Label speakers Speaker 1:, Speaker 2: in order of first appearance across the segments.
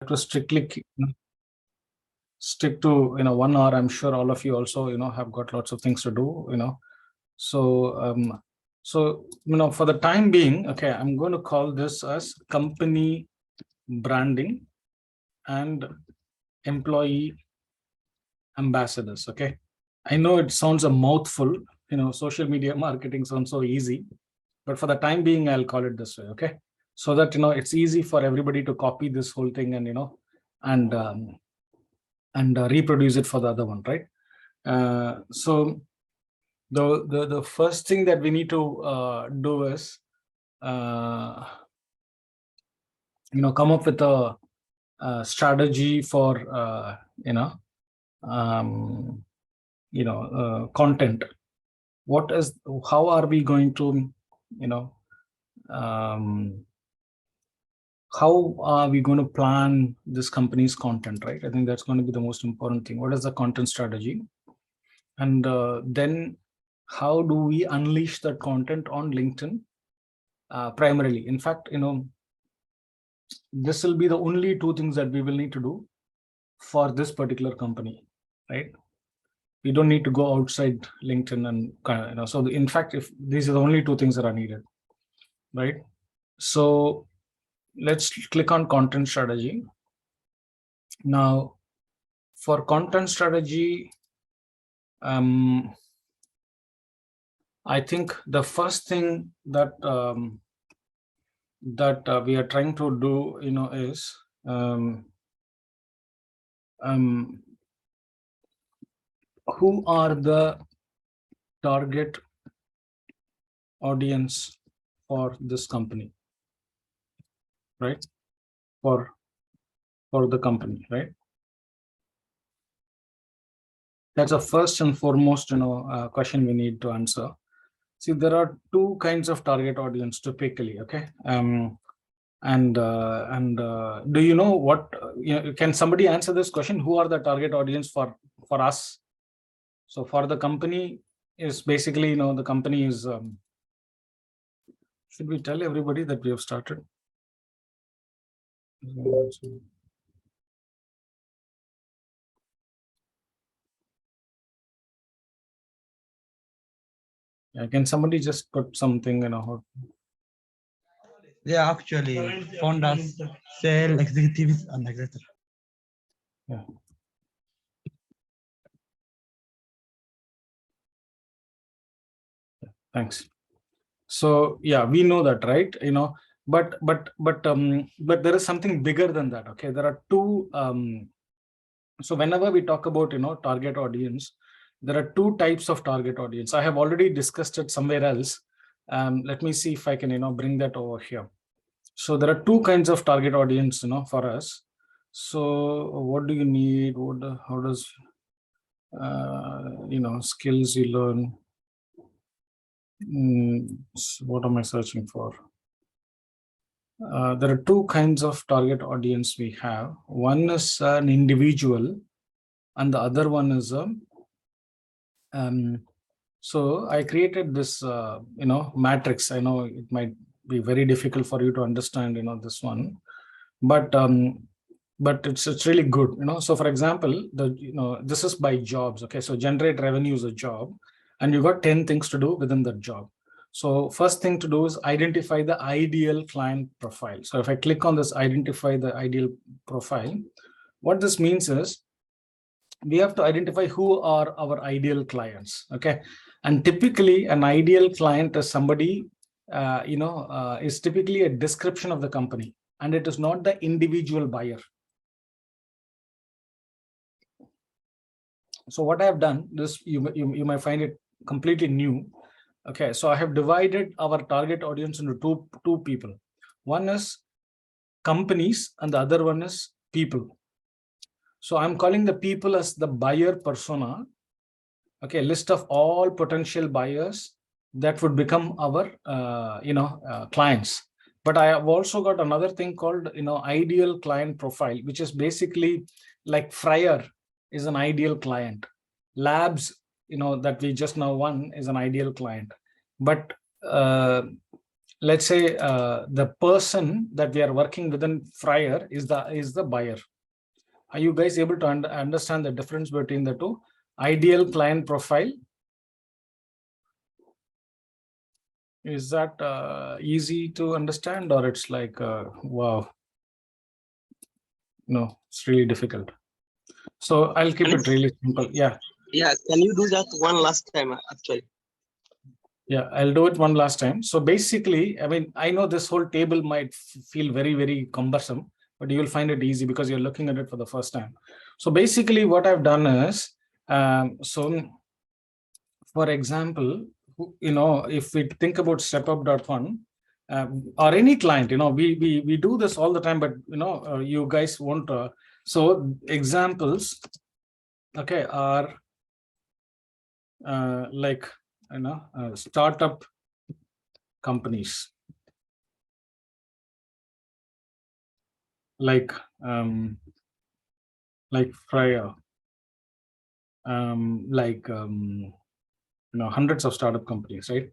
Speaker 1: to strictly stick to 1 hour. I'm sure all of you also have got lots of things to do. So for the time being, okay, I'm going to call this as company branding and employee ambassadors. Okay, I know it sounds a mouthful. Social media marketing sounds so easy, but for the time being, I'll call it this way. Okay, so that it's easy for everybody to copy this whole thing and reproduce it for the other one, right? So the first thing that we need to do is come up with a strategy for content. How are we going to how are we going to plan this company's content, right? I think that's going to be the most important thing. What is the content strategy? And then how do we unleash that content on LinkedIn primarily? In fact, this will be the only two things that we will need to do for this particular company, right? We don't need to go outside LinkedIn and so in fact, if these are the only two things that are needed, right? So let's click on content strategy. Now for content strategy, I think the first thing that we are trying to do is who are the target audience for this company, right? For the company, right? That's a first and foremost question we need to answer. See, there are two kinds of target audience typically. Okay, do you know what? Can somebody answer this question? Who are the target audience for us? So for the company is basically the company is. Should we tell everybody that we have started? Yeah, can somebody just put something
Speaker 2: They are actually founders, sales executives, and etc.
Speaker 1: Yeah. Thanks. So yeah, we know that, right? But there is something bigger than that. Okay, there are two. So whenever we talk about target audience, there are two types of target audience. I have already discussed it somewhere else. Let me see if I can bring that over here. So there are two kinds of target audience for us. So what do you need? How does skills you learn? What am I searching for? There are two kinds of target audience we have. One is an individual, and the other one is a. So I created this, matrix. I know it might be very difficult for you to understand, this one, but it's really good. So for example, this is by jobs. Okay, so generate revenue is a job, and you got 10 things to do within that job. So first thing to do is identify the ideal client profile. So if I click on this, identify the ideal profile, what this means is we have to identify who are our ideal clients. Okay, and typically an ideal client is somebody, is typically a description of the company, and it is not the individual buyer. So what I have done, this you might find it completely new. Okay, so I have divided our target audience into two people. One is companies and the other one is people. So I'm calling the people as the buyer persona. Okay, list of all potential buyers that would become our clients. But I have also got another thing called ideal client profile, which is basically like Fryer is an ideal client. Labs, that we just now won, is an ideal client. But let's say the person that we are working within Fryer is the buyer. Are you guys able to understand the difference between the two? Ideal client profile. Is that easy to understand, or it's like, wow, no, it's really difficult. So I'll keep it really simple. Yeah.
Speaker 3: Yeah, can you do that one last time, actually?
Speaker 1: Yeah, I'll do it one last time. So basically, I mean, I know this whole table might feel very, very cumbersome, but you'll find it easy because you're looking at it for the first time. So basically what I've done is, so for example, if we think about StepUp.one, or any client, we do this all the time, but you guys won't. So examples, okay, are like startup companies, like Fryer, hundreds of startup companies, right?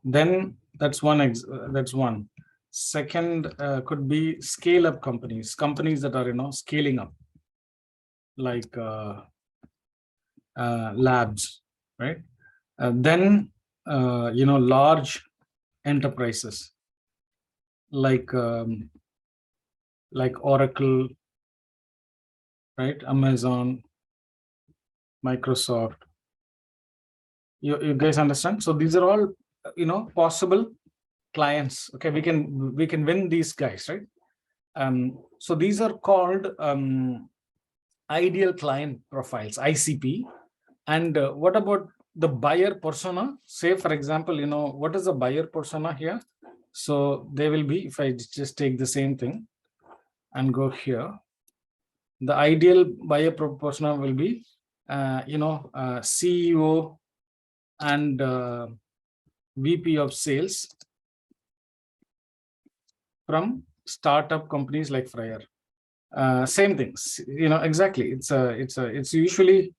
Speaker 1: Then that's one. That's one. Second could be scale up companies that are scaling up, like labs, right? Then large enterprises like Oracle, right? Amazon, Microsoft. You guys understand? So these are all possible clients. Okay, we can win these guys, right? So these are called ideal client profiles, ICP. And what about the buyer persona? Say, for example, what is the buyer persona here? So they will be, if I just take the same thing and go here, the ideal buyer persona will be, CEO and VP of sales from startup companies like Fryer. Same things, exactly. It's usually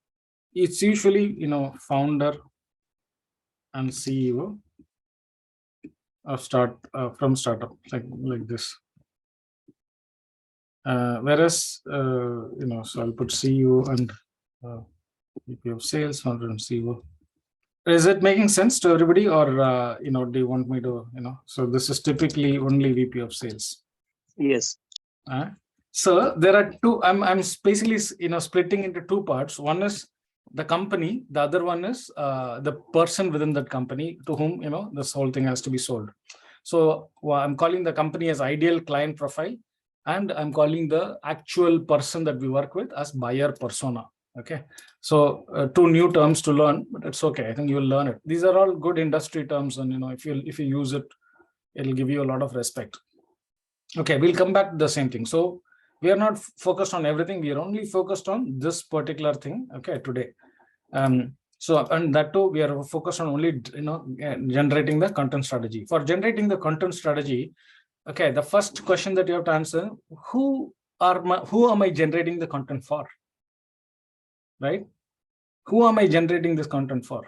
Speaker 1: founder and CEO of from startup, like this. Whereas so I'll put CEO and VP of sales, founder and CEO. Is it making sense to everybody, or do you want me to so this is typically only VP of sales?
Speaker 3: Yes.
Speaker 1: So there are two. I'm basically splitting into two parts. One is the company, the other one is the person within that company to whom this whole thing has to be sold. So I'm calling the company as ideal client profile, and I'm calling the actual person that we work with as buyer persona. Okay, so two new terms to learn, but it's okay. I think you'll learn it. These are all good industry terms, and if you use it, it'll give you a lot of respect. Okay, we'll come back to the same thing. So we are not focused on everything. We are only focused on this particular thing. Okay, today. So and that too, we are focused on only generating the content strategy. For generating the content strategy, okay, the first question that you have to answer: who am I generating the content for? Right? Who am I generating this content for?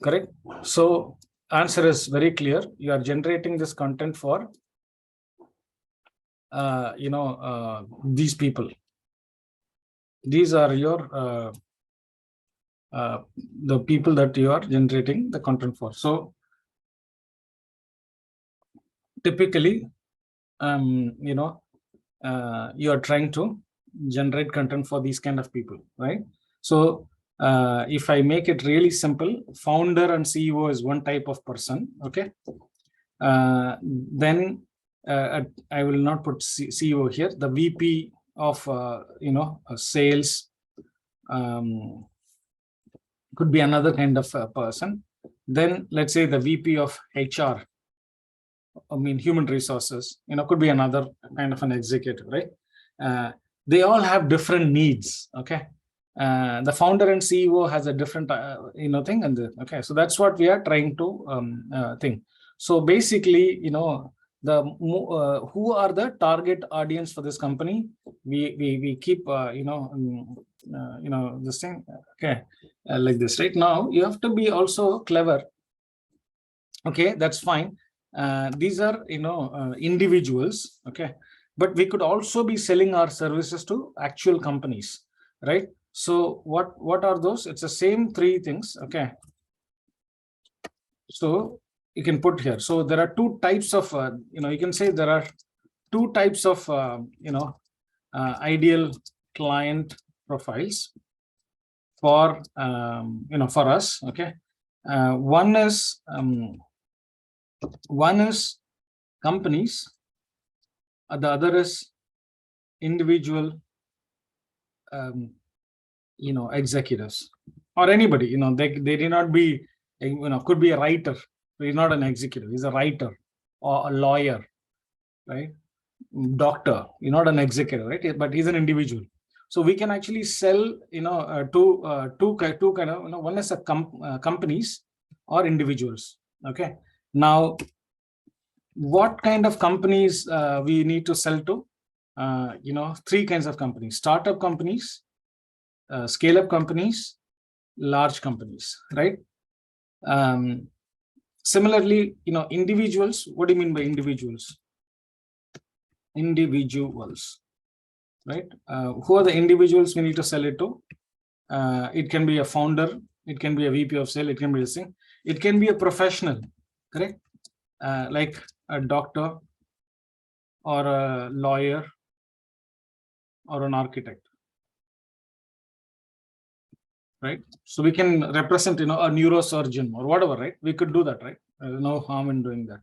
Speaker 1: Correct. So answer is very clear. You are generating this content for these people. These are your the people that you are generating the content for. So typically you are trying to generate content for these kind of people, right? So if I make it really simple, founder and CEO is one type of person. Okay, then I will not put CEO here. The VP of sales could be another kind of person. Then let's say the VP of HR, human resources, could be another kind of an executive, right? They all have different needs. Okay, the founder and CEO has a different thing, and okay, so that's what we are trying to think. So basically, the who are the target audience for this company? We keep this thing, okay, like this. Right now, you have to be also clever. Okay, that's fine. These are, individuals. Okay. But we could also be selling our services to actual companies, right? So what are those? It's the same three things. Okay. So you can put here. So there are two types of, you can say there are two types of, ideal client profiles for, for us. Okay. One is companies. The other is individual, executives, or anybody. They did not be, could be a writer. He's not an executive. He's a writer or a lawyer, right? Doctor. You're not an executive, right? But he's an individual. So we can actually sell, two kind of, one is a companies or individuals. Okay. Now, what kind of companies we need to sell to? Three kinds of companies: startup companies, scale-up companies, large companies, right? Similarly, individuals. What do you mean by individuals? Individuals, right? Who are the individuals we need to sell it to? It can be a founder, it can be a VP of sale, it can be a thing, it can be a professional, correct? Like a doctor or a lawyer or an architect, right? So we can represent, a neurosurgeon or whatever, right? We could do that, right? No harm in doing that.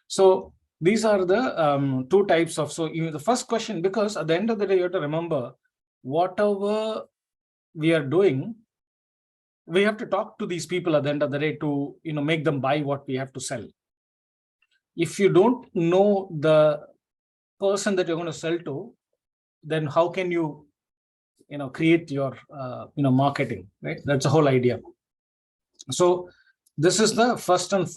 Speaker 1: So these are the two types of. So the first question, because at the end of the day, you have to remember, whatever we are doing, we have to talk to these people at the end of the day to, make them buy what we have to sell. If you don't know the person that you're going to sell to, then how can you, create your, marketing, right? That's the whole idea. So this is the first and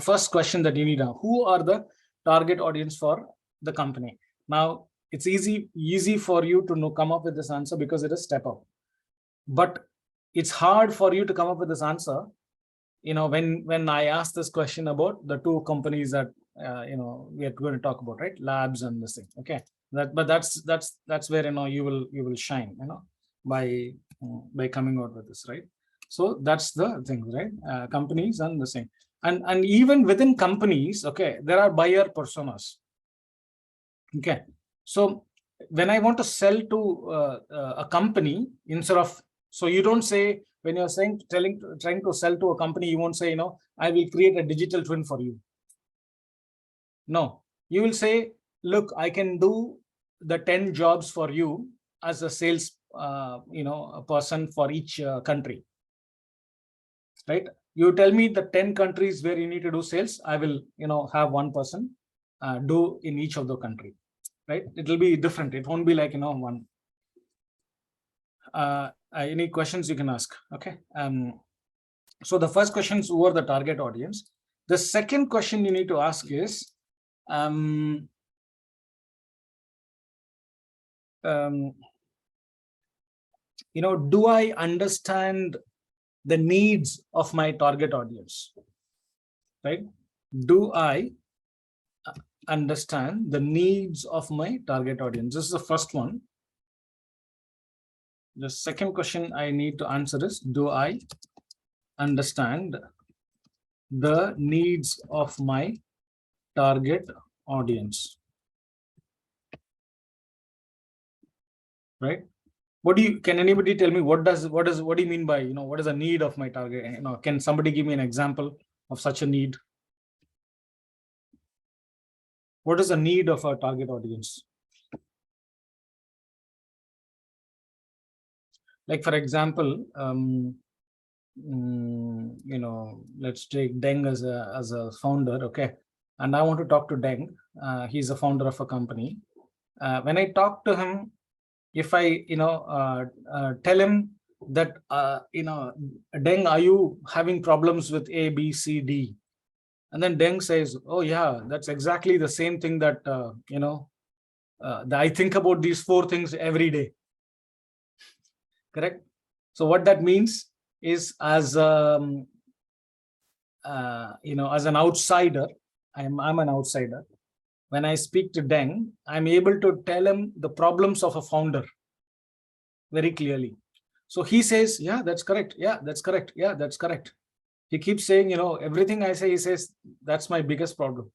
Speaker 1: first question that you need to know. Who are the target audience for the company? Now, it's easy for you to come up with this answer because it is step up. But it's hard for you to come up with this answer, when I asked this question about the two companies that, we are going to talk about, right? Labs and this thing. Okay. But that's where, you will shine, by coming out with this, right? So that's the thing, right? Companies and the same. And even within companies, okay, there are buyer personas. Okay. So when I want to sell to a company, instead of, so you don't say, when you're trying to sell to a company, you won't say, I will create a digital twin for you. No, you will say, look, I can do the 10 jobs for you as a sales, a person for each country, right? You tell me the 10 countries where you need to do sales. I will, have one person do in each of the country, right? It will be different. It won't be like, one. Any questions you can ask? Okay. So the first question is, who are the target audience? The second question you need to ask is, do I understand the needs of my target audience, right? Do I understand the needs of my target audience? This is the first one. The second question I need to answer is, do I understand the needs of my target audience, right? Can anybody tell me what do you mean by, what is the need of my target? Can somebody give me an example of such a need? What is the need of our target audience? Like, for example, let's take Deng as a founder. Okay. And I want to talk to Deng. He's a founder of a company. When I talk to him, if I, tell him that, Deng, are you having problems with A, B, C, D? And then Deng says, oh yeah, that's exactly the same thing that, I think about these 4 things every day. Correct? So what that means is, as, as an outsider, I'm an outsider. When I speak to Deng, I'm able to tell him the problems of a founder very clearly. So he says, yeah, that's correct. Yeah, that's correct. Yeah, that's correct. He keeps saying, everything I say, he says, that's my biggest problem.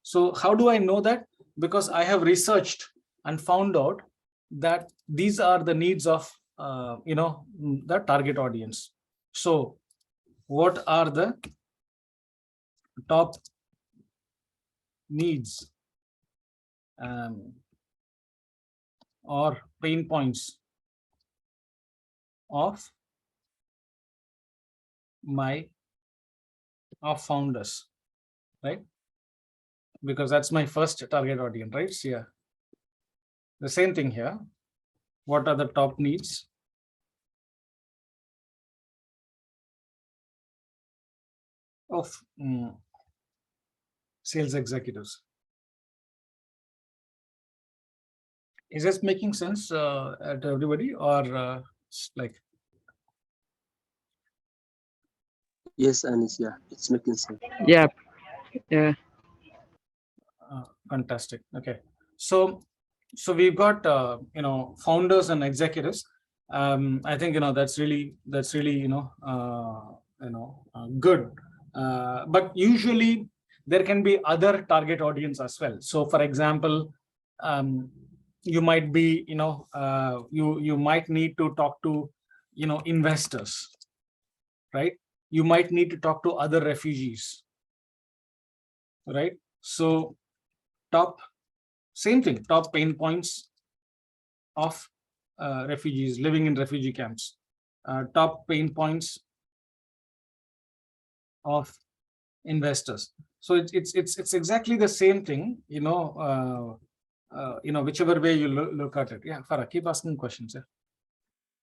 Speaker 1: So how do I know that? Because I have researched and found out that these are the needs of, the target audience. So what are the top needs or pain points of founders, right? Because that's my first target audience, right? So yeah, the same thing here. What are the top needs of sales executives? Is this making sense to everybody, or like?
Speaker 3: Yes, Anis, yeah, it's making sense.
Speaker 4: Yeah, yeah.
Speaker 1: Fantastic. Okay, so we've got founders and executives. I think that's really good. But usually there can be other target audience as well. So for example, you might be you might need to talk to investors, right? You might need to talk to other refugees, right? So same thing, top pain points of refugees living in refugee camps, top pain points of investors. So it's exactly the same thing, whichever way you look at it. Yeah, Farah, keep asking questions. Yeah.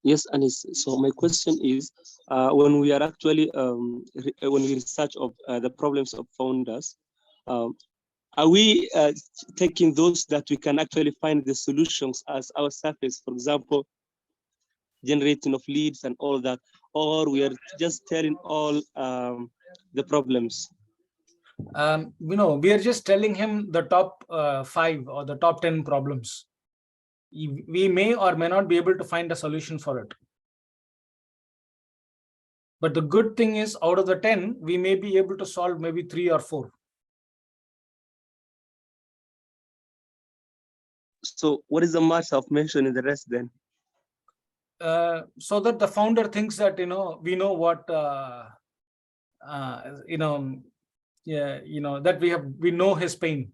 Speaker 3: Yes, Anis. So my question is, when we are actually when we research of the problems of founders, are we taking those that we can actually find the solutions as our surface? For example, generating of leads and all that, or we are just telling all the problems?
Speaker 1: We are just telling him the top 5 or the top 10 problems. We may or may not be able to find a solution for it. But the good thing is, out of the 10, we may be able to solve maybe 3 or 4.
Speaker 3: So what is the matter of mentioning the rest then?
Speaker 1: So that the founder thinks that, we know what, that we know his pain.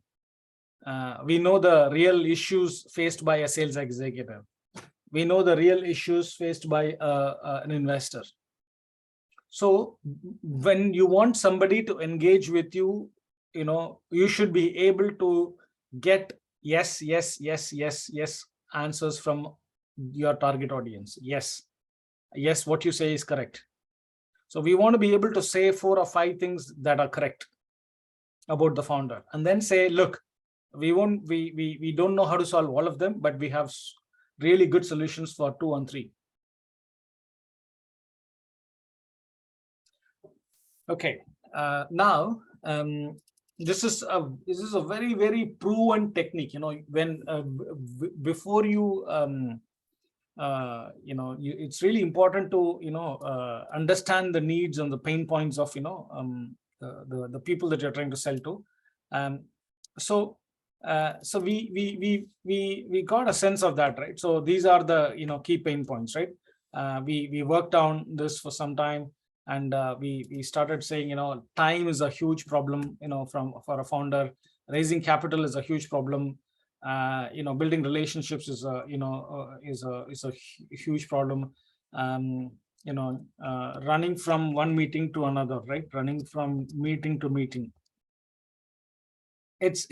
Speaker 1: We know the real issues faced by a sales executive. We know the real issues faced by an investor. So when you want somebody to engage with you, you should be able to get yes answers from your target audience. Yes, what you say is correct. So we want to be able to say 4 or 5 things that are correct about the founder, and then say, look, we don't know how to solve all of them, but we have really good solutions for 2 and 3. Okay, now this is a very, very proven technique. When before you it's really important to understand the needs and the pain points of the people that you're trying to sell to. So we got a sense of that, right? So these are the key pain points, right? We worked on this for some time, and we started saying time is a huge problem for a founder. Raising capital is a huge problem. Building relationships is a huge problem. Running from one meeting to another, right? Running from meeting to meeting. It's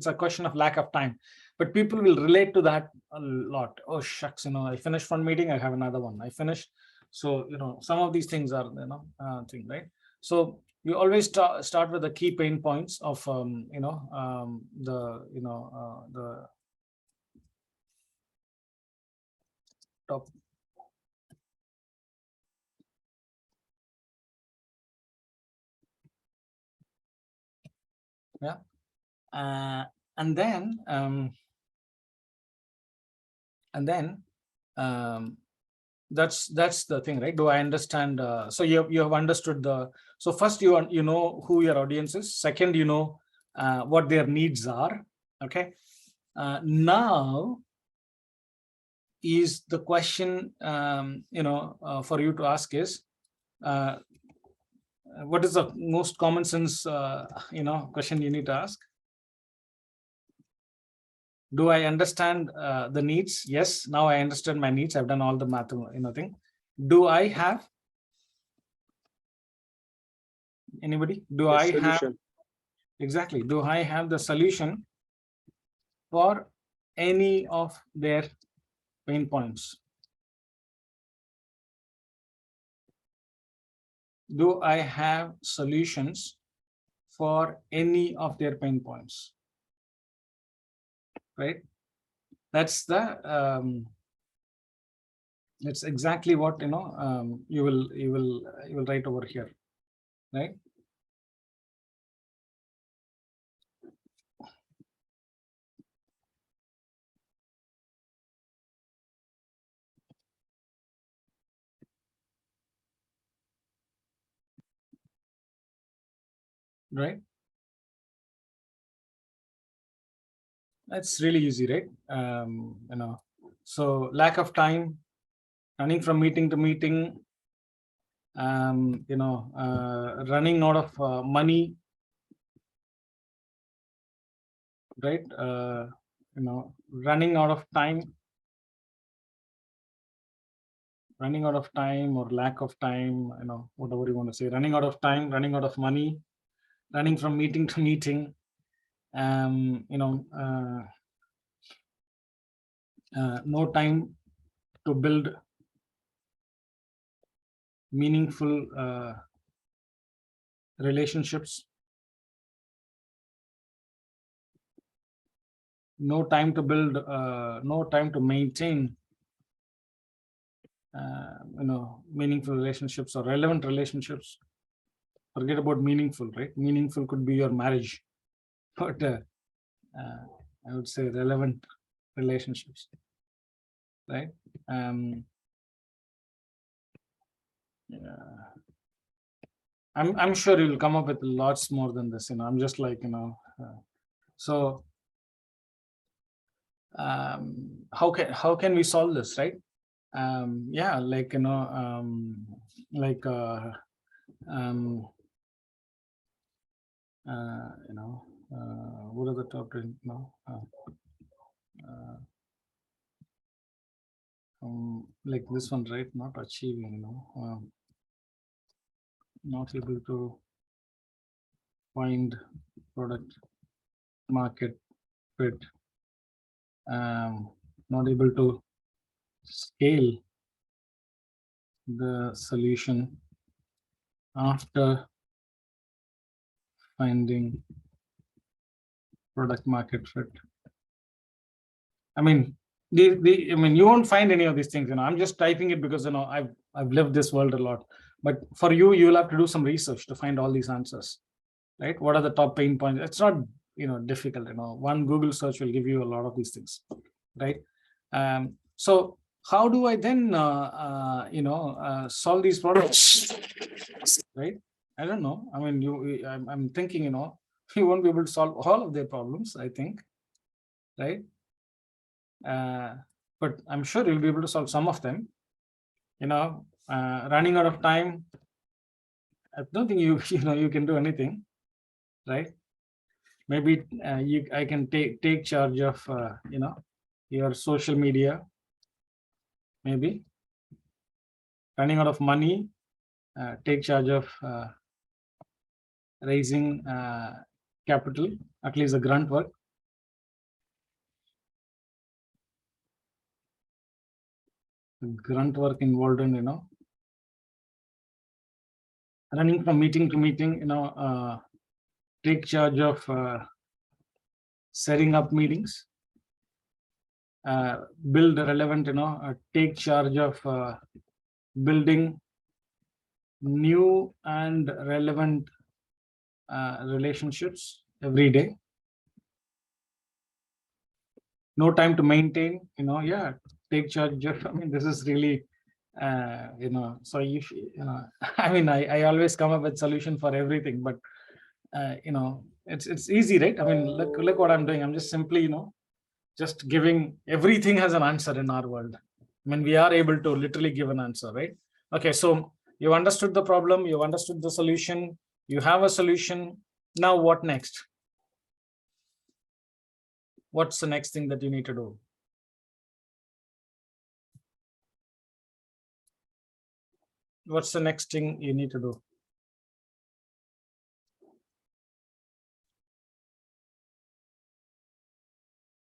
Speaker 1: a question of lack of time, but people will relate to that a lot. Oh shucks, I finished one meeting, I have another one. I finished. So some of these things are thing, right? So you always start with the key pain points of the top. Yeah. And then that's the thing, right? Do I understand? So you have understood so first you know who your audience is. Second, you know what their needs are. Okay. Now is the question for you to ask is what is the most common sense question you need to ask? Do I understand the needs? Yes, now I understand my needs. I've done all the math, thing. Do I have anybody? Do I have exactly? Do I have the solution for any of their pain points? Do I have solutions for any of their pain points? Right? That's exactly what you will write over here, right? Right? That's really easy, right? So lack of time, running from meeting to meeting, running out of money, right? Running out of time, or lack of time, whatever you want to say, running out of time, running out of money, running from meeting to meeting, no time to build meaningful relationships, no time to build, no time to maintain meaningful relationships or relevant relationships. Forget about meaningful, right? Meaningful could be your marriage, but I would say relevant relationships, right? Yeah. I'm sure you'll come up with lots more than this. I'm just like so how can we solve this, right? Yeah, like like what are the top 10 now? Like this one, right? Not achieving, not able to find product market fit, not able to scale the solution after finding product market fit. I mean, you won't find any of these things. I'm just typing it because I've lived this world a lot. But for you'll have to do some research to find all these answers, right? What are the top pain points? It's not difficult. One Google search will give you a lot of these things, right? So how do I then solve these problems, right? I don't know. I mean, I'm thinking you won't be able to solve all of their problems, I think, right? But I'm sure you'll be able to solve some of them. Running out of time, I don't think you can do anything, right? Maybe I can take charge of your social media. Maybe running out of money, take charge of raising capital, at least the grunt work. Grunt work involved in running from meeting to meeting, take charge of setting up meetings, build relevant, take charge of building new and relevant relationships, every day. No time to maintain, yeah, take charge. I mean, this is really, so if, I mean, I always come up with solution for everything, but, it's easy, right? I mean, look what I'm doing. I'm just simply, just giving, everything has an answer in our world. I mean, we are able to literally give an answer, right? Okay, so you understood the problem, you understood the solution, you have a solution. Now what next? What's the next thing that you need to do? What's the next thing you need to do?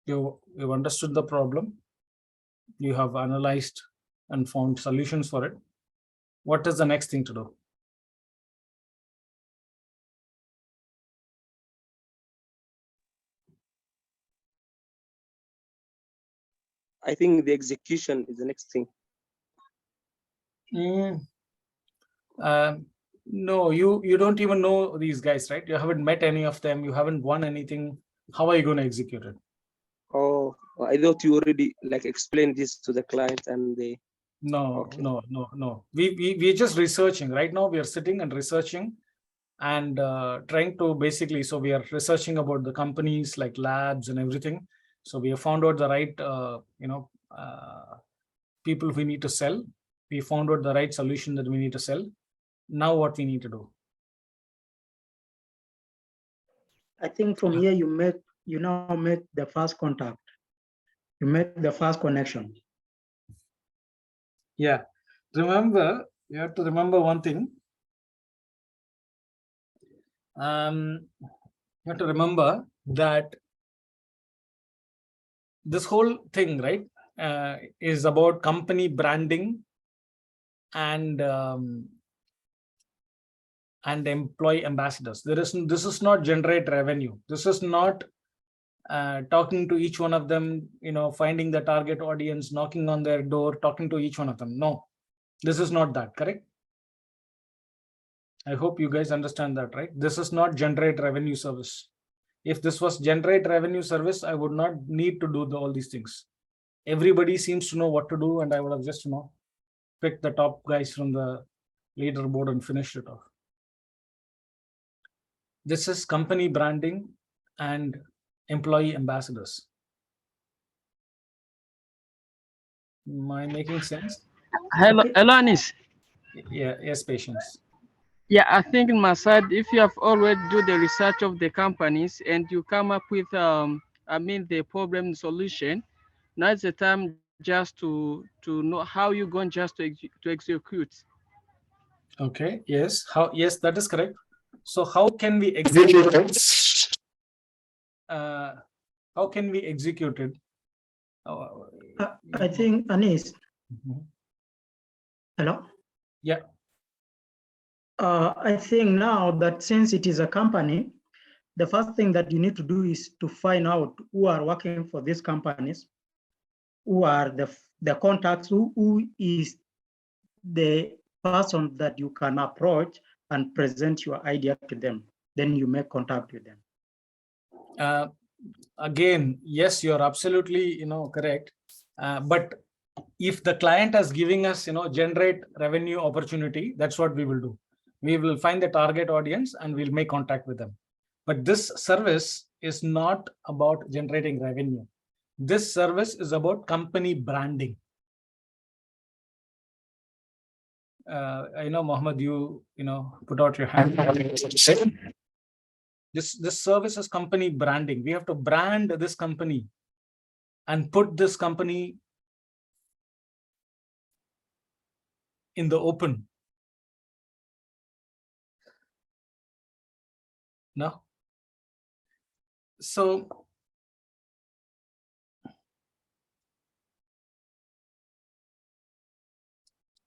Speaker 1: You've understood the problem, you have analyzed and found solutions for it. What is the next thing to do?
Speaker 3: I think the execution is the next thing.
Speaker 1: No, you don't even know these guys, right? You haven't met any of them, you haven't won anything. How are you going to execute it?
Speaker 3: Oh, I thought you already like explained this to the client and they.
Speaker 1: No,
Speaker 3: Okay.
Speaker 1: no. We're just researching. Right now, we are sitting and researching and trying to basically, so we are researching about the companies like labs and everything. So we have found out the right, people we need to sell. We found out the right solution that we need to sell. Now what we need to do?
Speaker 5: I think from here you now make the first contact. You make the first connection.
Speaker 1: Yeah. Remember, you have to remember one thing. You have to remember that this whole thing, right, is about company branding and employee ambassadors. This is not generate revenue. This is not talking to each one of them, finding the target audience, knocking on their door, talking to each one of them. No, this is not that, correct? I hope you guys understand that, right? This is not generate revenue service. If this was generate revenue service, I would not need to do all these things. Everybody seems to know what to do, and I would have just, picked the top guys from the leaderboard and finished it off. This is company branding and employee ambassadors. Am I making sense?
Speaker 6: Hello, Anis.
Speaker 1: Yeah, yes, Patience.
Speaker 6: Yeah, I think in my side, if you have already do the research of the companies and you come up with, the problem solution, now it's the time just to know how you're going just to execute.
Speaker 1: Okay. Yes. Yes, that is correct. So how can we execute it? How can we execute it?
Speaker 5: I think, Anis. Hello?
Speaker 1: Yeah.
Speaker 5: I think now that since it is a company, the first thing that you need to do is to find out who are working for these companies, who are the contacts, who is the person that you can approach and present your idea to them. Then you make contact with them.
Speaker 1: Again, yes, you're absolutely, correct. But if the client is giving us, generate revenue opportunity, that's what we will do. We will find the target audience and we'll make contact with them. But this service is not about generating revenue. This service is about company branding. I know, Mohammed, you put out your hand. This service is company branding. We have to brand this company and put this company in the open. No. So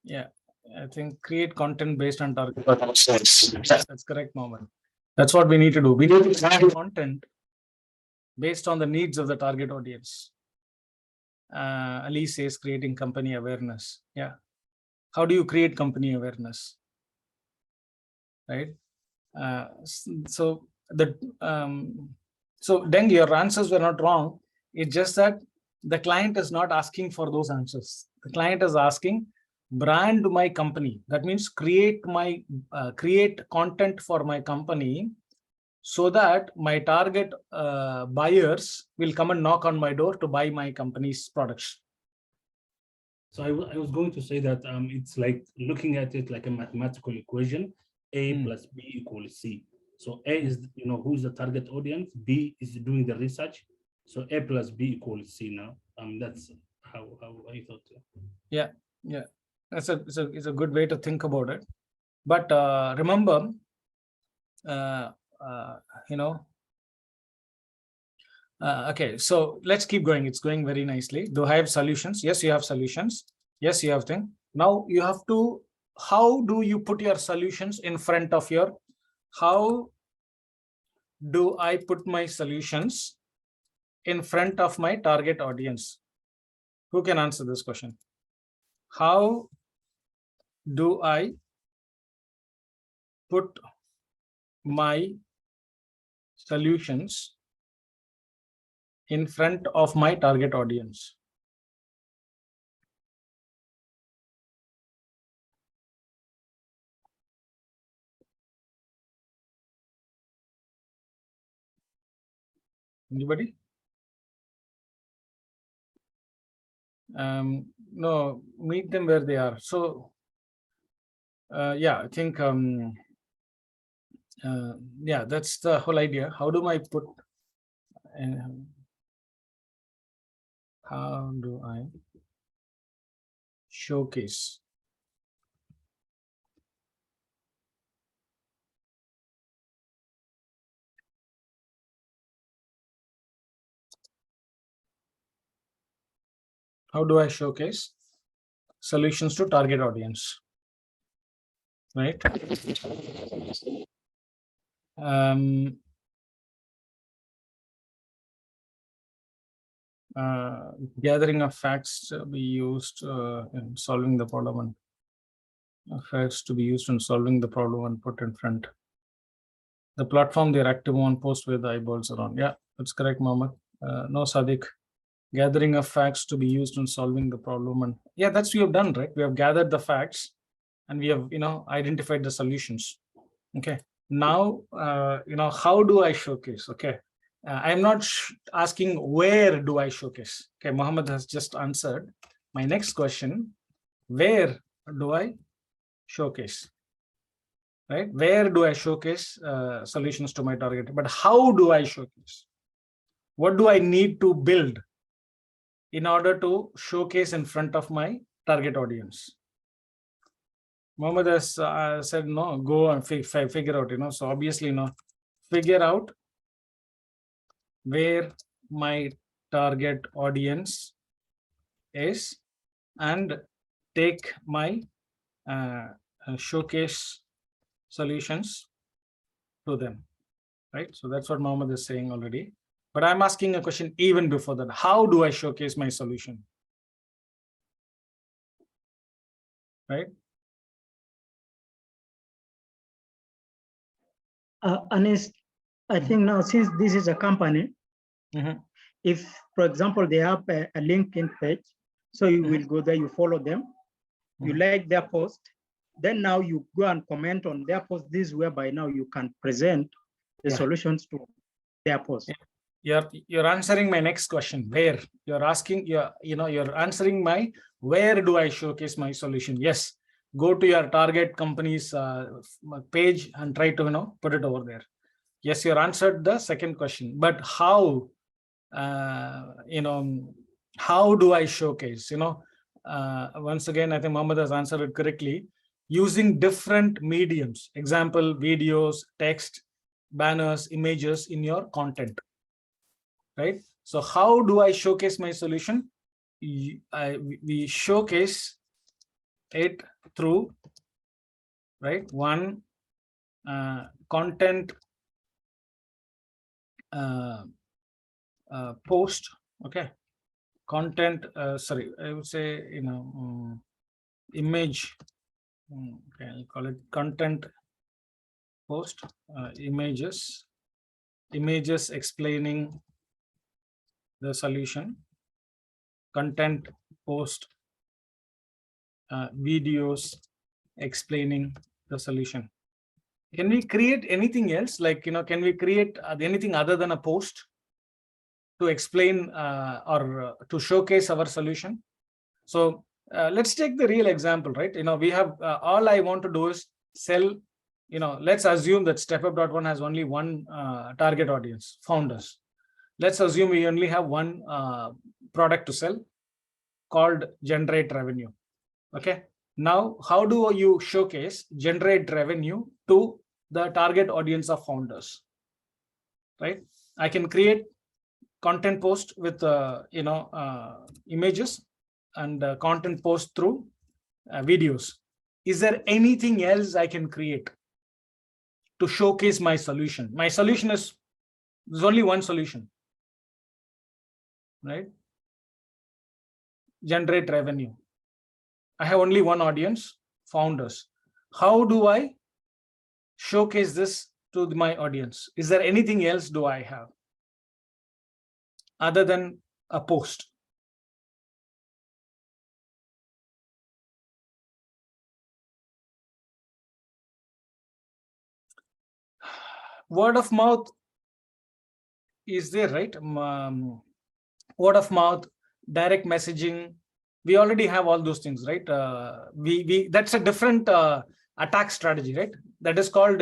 Speaker 1: yeah, I think create content based on target. That's correct, Mohammed. That's what we need to do. We need to create content based on the needs of the target audience. Ali says creating company awareness. Yeah. How do you create company awareness? Right. So so Deng, your answers were not wrong. It's just that the client is not asking for those answers. The client is asking, brand my company. That means create content for my company, so that my target buyers will come and knock on my door to buy my company's products.
Speaker 7: So I was going to say that it's like looking at it like a mathematical equation, A plus B equals C. So A is, who's the target audience, B is doing the research. So A plus B equals C now. That's how I thought.
Speaker 1: Yeah. It's a good way to think about it. But remember, okay, so let's keep going. It's going very nicely. Do I have solutions? Yes, you have solutions. Yes, you have things. Now you have to, how do you put your solutions in front of your, how do I put my solutions in front of my target audience? Who can answer this question? How do I put my solutions in front of my target audience? Anybody? No, meet them where they are. So yeah, I think yeah, that's the whole idea. How do I put how do I showcase solutions to target audience, right? Gathering of facts to be used in solving the problem, and facts to be used in solving the problem and put in front. The platform they're active on, post where the eyeballs are on. Yeah, that's correct, Mohammed. No, Sadiq. Gathering of facts to be used in solving the problem, and yeah, that's what we have done, right? We have gathered the facts and we have identified the solutions. Okay, now how do I showcase? Okay, I'm not asking where do I showcase. Okay, Mohammed has just answered my next question. Where do I showcase? Right, where do I showcase solutions to my target? But how do I showcase? What do I need to build in order to showcase in front of my target audience? Mohammed has said, no, go and figure out, so obviously, figure out where my target audience is and take my showcase solutions to them, right? So that's what Mohammed is saying already. But I'm asking a question even before that. How do I showcase my solution? Right?
Speaker 5: Anis, I think now since this is a company, if, for example, they have a LinkedIn page, so you will go there, you follow them, you like their post, then now you go and comment on their post. This is whereby now you can present the solutions to their post.
Speaker 1: You're answering my next question. Where? You're asking, you're answering my, where do I showcase my solution? Yes, go to your target company's page and try to put it over there. Yes, you answered the second question, but how how do I showcase? Once again, I think Mohammed has answered it correctly. Using different mediums, example, videos, text, banners, images in your content, right? So how do I showcase my solution? We showcase it through, right, one content post. Okay, content, sorry, I would say image, okay, I'll call it content post, images images explaining the solution, content post, videos explaining the solution. Can we create anything else? Like, can we create anything other than a post to explain or to showcase our solution? So let's take the real example, right? We have all I want to do is sell. Let's assume that StepUp.one has only one target audience, founders. Let's assume we only have one product to sell called generate revenue. Okay. Now, how do you showcase generate revenue to the target audience of founders? Right. I can create content post with images and content post through videos. Is there anything else I can create to showcase my solution? My solution is, there's only one solution, right? Generate revenue. I have only one audience, founders. How do I showcase this to my audience? Is there anything else do I have other than a post? Word of mouth is there, right? Word of mouth, direct messaging. We already have all those things, right? That's a different attack strategy, right? That is called,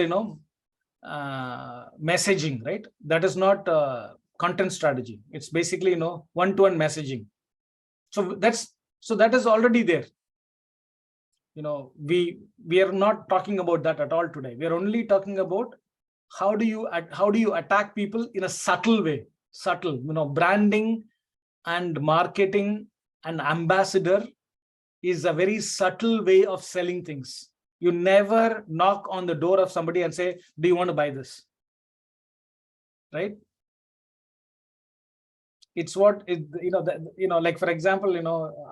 Speaker 1: messaging, right? That is not content strategy. It's basically, one-to-one messaging. So that is already there. We are not talking about that at all today. We are only talking about how do you attack people in a subtle way. Subtle, branding and marketing and ambassador is a very subtle way of selling things. You never knock on the door of somebody and say, do you want to buy this? Right? It's what it, like, for example,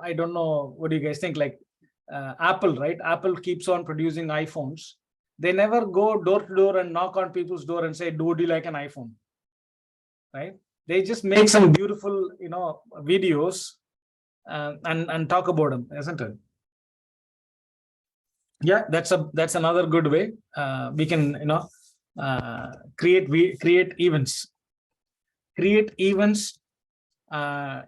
Speaker 1: I don't know, what do you guys think? Like Apple, right? Apple keeps on producing iPhones. They never go door to door and knock on people's door and say, would you like an iPhone? Right? They just make some beautiful, videos and talk about them, isn't it? Yeah, that's another good way. We can, create events. Create events. Both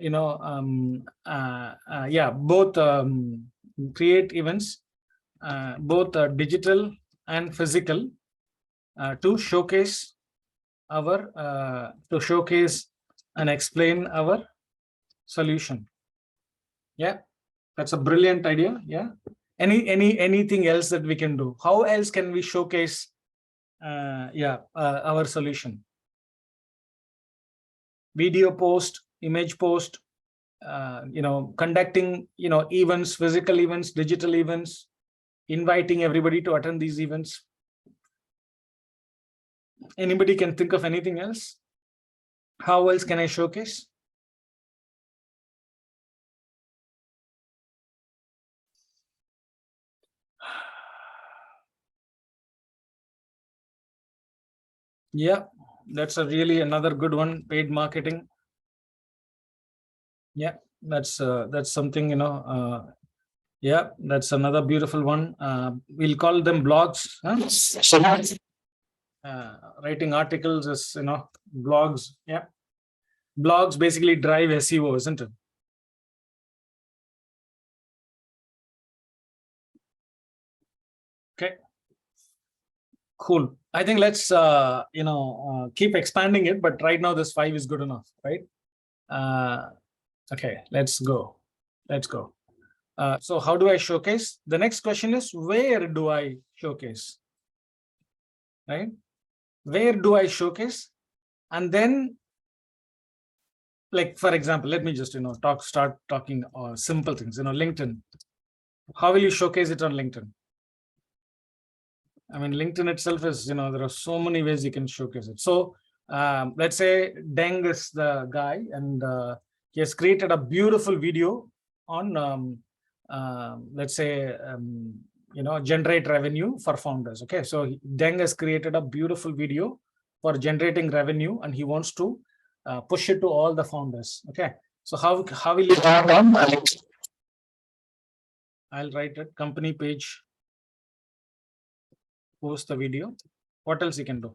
Speaker 1: create events, both digital and physical, to showcase and explain our solution. Yeah, that's a brilliant idea. Yeah. Anything else that we can do? How else can we showcase our solution? Video post, image post, conducting events, physical events, digital events, inviting everybody to attend these events. Anybody can think of anything else? How else can I showcase? Yeah, that's another good one. Paid marketing. Yeah, that's something, yeah, that's another beautiful one. We'll call them blogs. Huh? Writing articles is, blogs. Yeah, blogs basically drive SEO, isn't it? Okay, cool. I think let's keep expanding it, but right now this 5 is good enough, right? Okay, let's go. So how do I showcase? The next question is, where do I showcase? Right? Where do I showcase? And then, like, for example, let me just start talking simple things. LinkedIn. How will you showcase it on LinkedIn? I mean, LinkedIn itself is, there are so many ways you can showcase it. So let's say Deng is the guy, and he has created a beautiful video on, let's say, generate revenue for founders. Okay, so Deng has created a beautiful video for generating revenue, and he wants to push it to all the founders. Okay, so how will you? I'll write it, company page, post the video. What else you can do?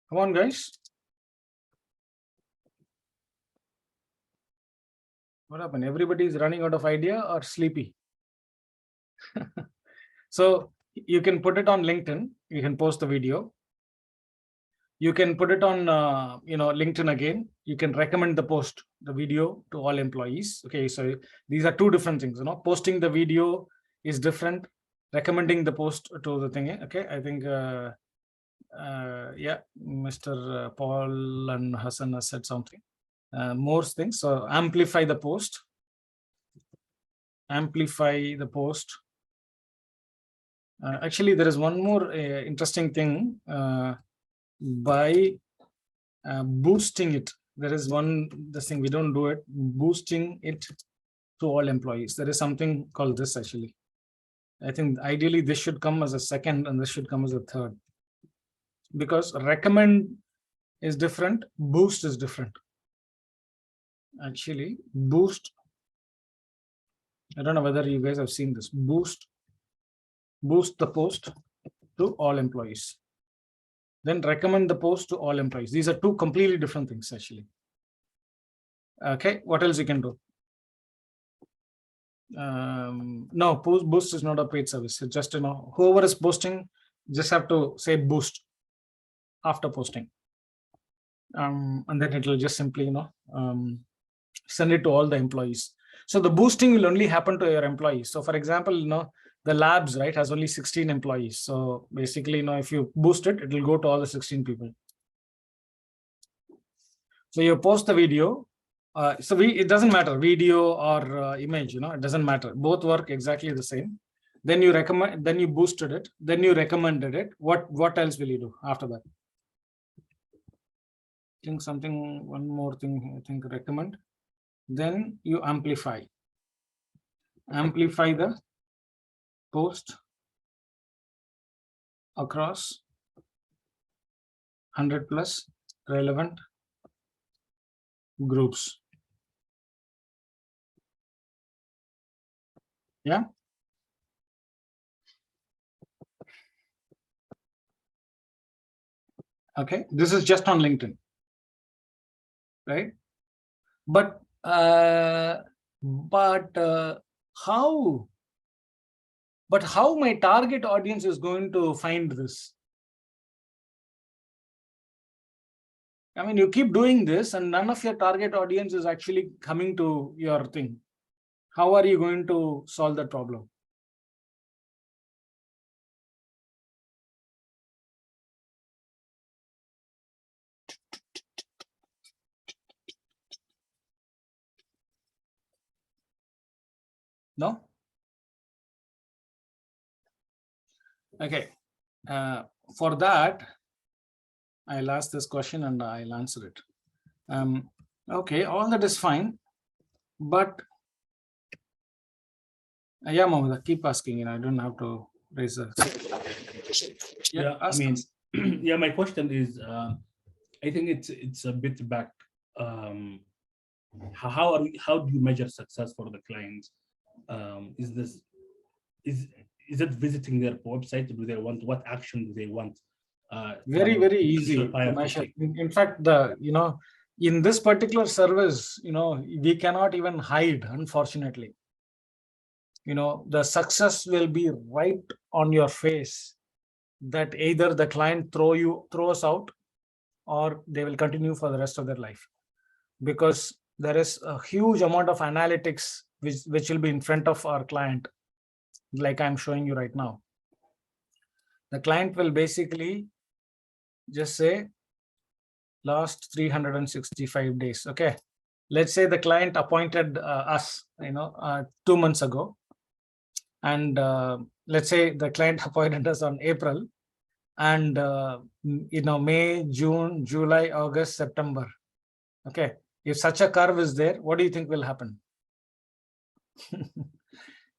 Speaker 1: Come on, guys. What happened? Everybody is running out of idea or sleepy? So you can put it on LinkedIn. You can post the video. You can put it on, LinkedIn again. You can recommend the post, the video to all employees. Okay, so these are two different things. Posting the video is different. Recommending the post to the thing. Okay, I think, yeah, Mr. Paul and Hassan has said something. More things. So amplify the post. Amplify the post. Actually, there is one more interesting thing. By boosting it, there is this thing we don't do it, boosting it to all employees. There is something called this actually. I think ideally this should come as a second and this should come as a third, because recommend is different, boost is different. Actually, boost, I don't know whether you guys have seen this, boost the post to all employees. Then recommend the post to all employees. These are two completely different things actually. Okay, what else you can do? No, boost is not a paid service. It's just, whoever is posting just have to say boost after posting. And then it will just simply, send it to all the employees. So the boosting will only happen to your employees. So for example, the labs, right, has only 16 employees. So basically, if you boost it, it will go to all the 16 people. So you post the video. It doesn't matter, video or image, it doesn't matter. Both work exactly the same. Then you recommend, then you boosted it, then you recommended it. What else will you do after that? I think one more thing, I think recommend. Then you amplify. Amplify the post across 100+ relevant groups. Yeah. Okay, this is just on LinkedIn, right? But how? But how my target audience is going to find this? I mean, you keep doing this and none of your target audience is actually coming to your thing. How are you going to solve that problem? No? Okay. For that, I'll ask this question and I'll answer it. Okay, all that is fine, but yeah, Mohammed, keep asking. I don't have to raise a.
Speaker 7: Yeah, I mean, yeah, my question is, I think it's a bit back. How do you measure success for the clients? Is it visiting their website? Do they want, what action do they want?
Speaker 1: Very easy to measure. In fact, in this particular service, we cannot even hide, unfortunately. The success will be right on your face, that either the client throw us out or they will continue for the rest of their life, because there is a huge amount of analytics which will be in front of our client, like I'm showing you right now. The client will basically just say last 365 days. Okay, let's say the client appointed us 2 months ago, and let's say the client appointed us on April, and May, June, July, August, September. Okay, if such a curve is there, what do you think will happen?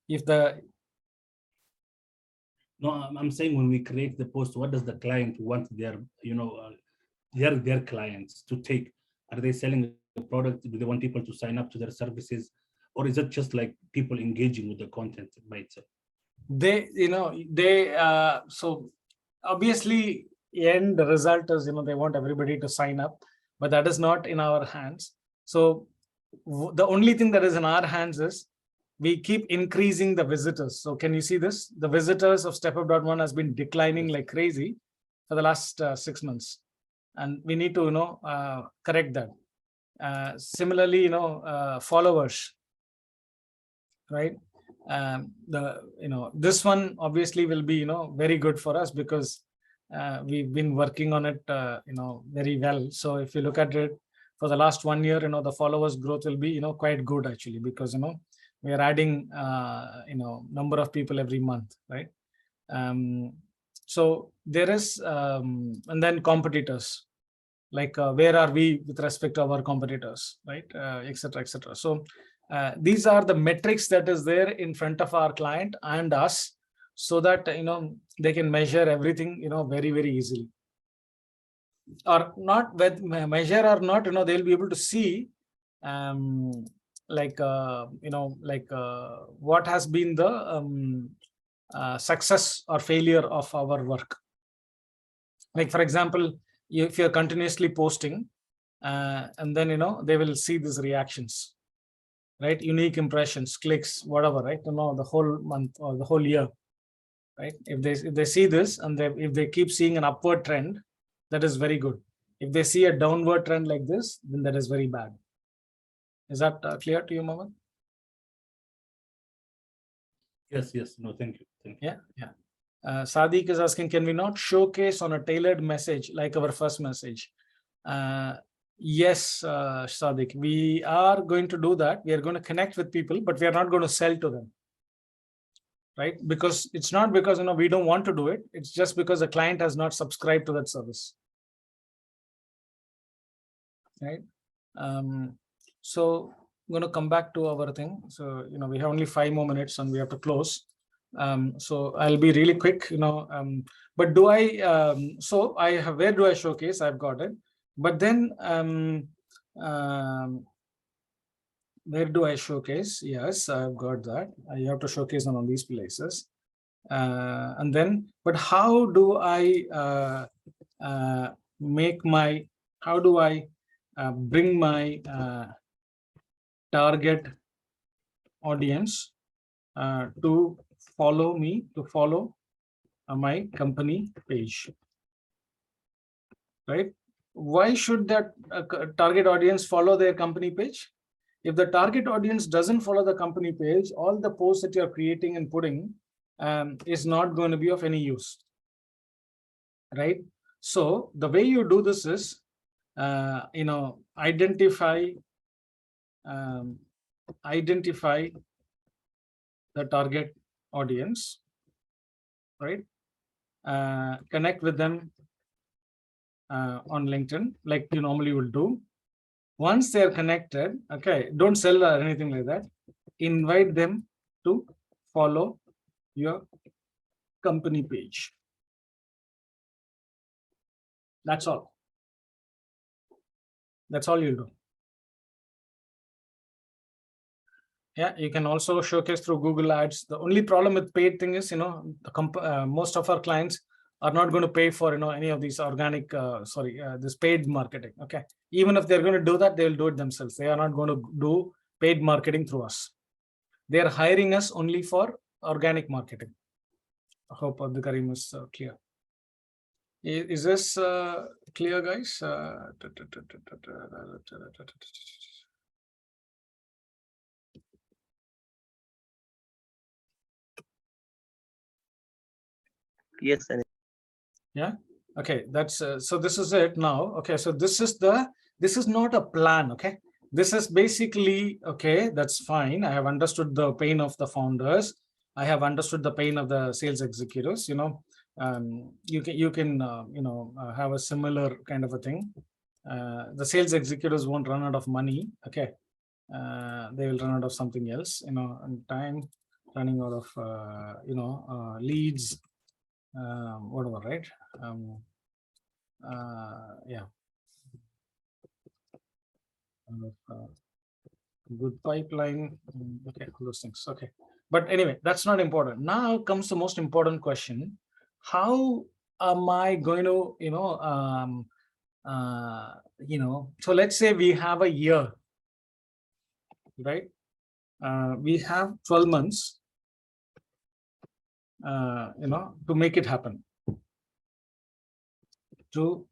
Speaker 1: If the
Speaker 7: No, I'm saying when we create the post, what does the client want their, their clients to take? Are they selling a product? Do they want people to sign up to their services? Or is it just like people engaging with the content by itself?
Speaker 1: so obviously end result is, they want everybody to sign up, but that is not in our hands. So the only thing that is in our hands is we keep increasing the visitors. So can you see this? The visitors of StepUp.one has been declining like crazy for the last 6 months, and we need to correct that. Similarly, followers, right? This one obviously will be very good for us because we've been working on it very well. So if you look at it for the last 1 year, the followers growth will be quite good actually, because we are adding number of people every month, right? So there is and then competitors, like where are we with respect to our competitors, right? Etc, etc. So these are the metrics that is there in front of our client and us, so that they can measure everything very, very easily, or not with measure or not, they'll be able to see what has been the success or failure of our work. Like for example, if you're continuously posting and then they will see these reactions, right? Unique impressions, clicks, whatever, right? The whole month or the whole year, right? If they see this and if they keep seeing an upward trend, that is very good. If they see a downward trend like this, then that is very bad. Is that clear to you, Mohammed?
Speaker 7: Yes. No, thank you.
Speaker 1: Yeah. Sadiq is asking, can we not showcase on a tailored message like our first message? Yes, Sadiq, we are going to do that. We are going to connect with people, but we are not going to sell to them, right? Because it's not because we don't want to do it. It's just because the client has not subscribed to that service, right? So I'm going to come back to our thing. So we have only 5 more minutes and we have to close. So I'll be really quick. But do I? So I have. Where do I showcase? I've got it. But then where do I showcase? Yes, I've got that. I have to showcase on these places. And then, but how do I make my? How do I bring my target audience to follow me, to follow my company page, right? Why should that target audience follow their company page? If the target audience doesn't follow the company page, all the posts that you're creating and putting is not going to be of any use, right? So the way you do this is, identify the target audience, right? Connect with them on LinkedIn like you normally will do. Once they're connected, okay, don't sell or anything like that. Invite them to follow your company page. That's all. That's all you'll do. Yeah, you can also showcase through Google Ads. The only problem with paid thing is, most of our clients are not going to pay for, any of these organic, this paid marketing. Okay, even if they're going to do that, they'll do it themselves. They are not going to do paid marketing through us. They are hiring us only for organic marketing. I hope Abdul Karim is clear. Is this clear, guys?
Speaker 3: Yes.
Speaker 1: Yeah. Okay. That's so. This is it now. Okay. So this is not a plan. Okay. This is basically okay. That's fine. I have understood the pain of the founders. I have understood the pain of the sales executives. You can have a similar kind of a thing. The sales executives won't run out of money. Okay, they will run out of something else. And time, running out of leads, whatever, right? Yeah. Good pipeline. Okay, all those things. Okay, but anyway, that's not important. Now comes the most important question: how am I going to, so let's say we have a year, right? We have 12 months, to make it happen, to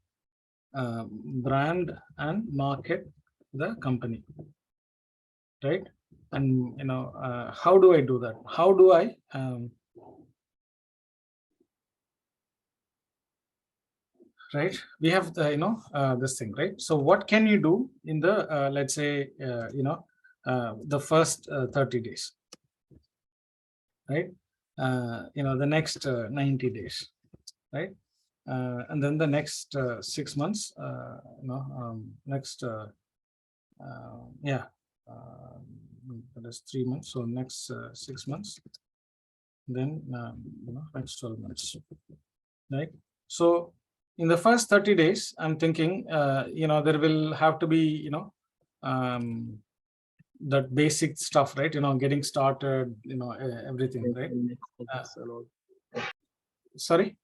Speaker 1: brand and market the company, right? And how do I do that? How do I right? We have the this thing, right? So what can you do in the let's say the first 30 days, right? The next 90 days, right? And then the next 6 months, next that is 3 months. So next 6 months, then next 12 months, right? So in the first 30 days, I'm thinking there will have to be that basic stuff, right? Getting started, everything, right? Sorry,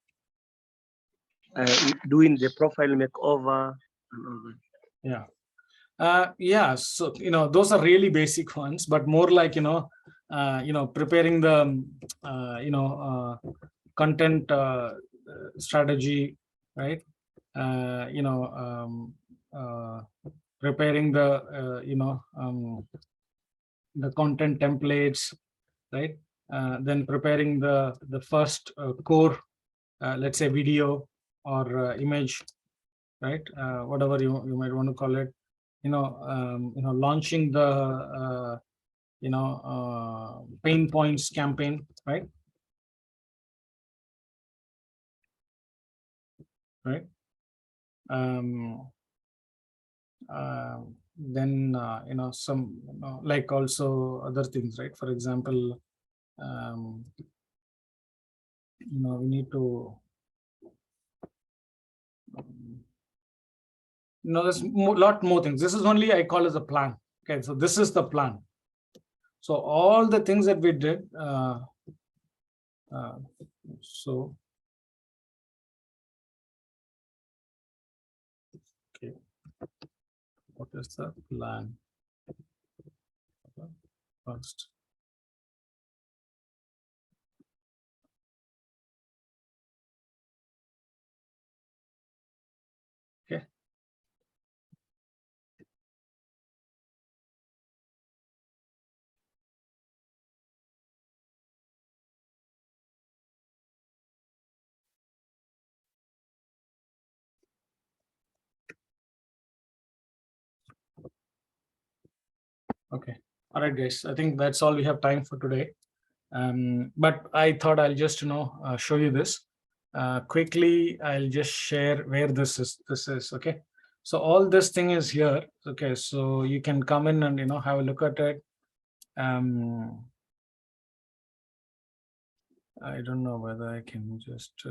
Speaker 3: Doing the profile makeover and all that.
Speaker 1: Yeah. So those are really basic ones, but more like preparing the content strategy, right? Preparing the content templates, right? Then preparing the first core, let's say video or image, right? Whatever you might want to call it. Launching the pain points campaign, right? Right. Then some like also other things, right? For example, we need to there's a lot more things. This is only I call as a plan. Okay, so this is the plan. So all the things that we did, so okay, what is the plan? First, okay. Okay. All right, guys. I think that's all we have time for today. But I thought I'll just show you this quickly. I'll just share where this is. Okay. So all this thing is here. Okay. So you can come in and have a look at it. I don't know whether I can just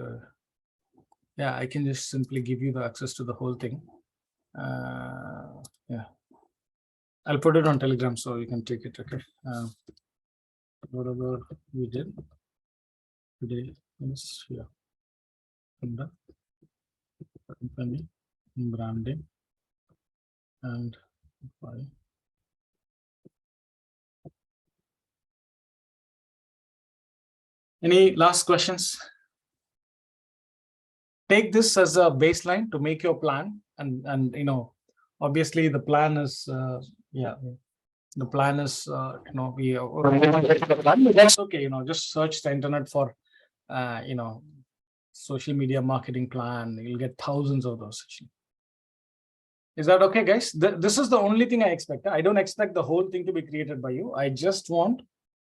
Speaker 1: yeah, I can just simply give you the access to the whole thing. Yeah, I'll put it on Telegram so you can take it. Okay. Whatever we did today is here. The company branding and file. Any last questions? Take this as a baseline to make your plan, and obviously the plan is the plan is that's okay. Just search the internet for social media marketing plan. You'll get thousands of those. Is that okay, guys? This is the only thing I expect. I don't expect the whole thing to be created by you. I just want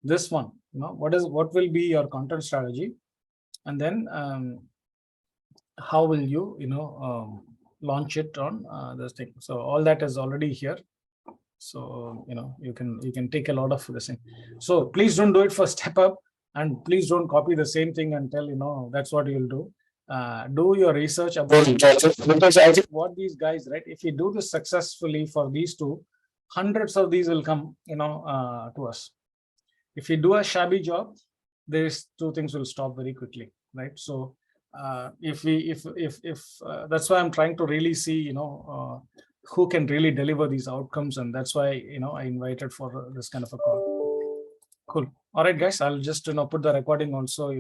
Speaker 1: this one. What will be your content strategy, and then how will you launch it on this thing. So all that is already here. So you can take a lot of this thing. So please don't do it for Step Up, and please don't copy the same thing and tell that's what you'll do. Do your research about because I think what these guys, right? If you do this successfully for these two, hundreds of these will come to us. If you do a shabby job, these two things will stop very quickly, right? So if that's why I'm trying to really see who can really deliver these outcomes, and that's why I invited for this kind of a call. Cool. All right, guys, I'll just put the recording also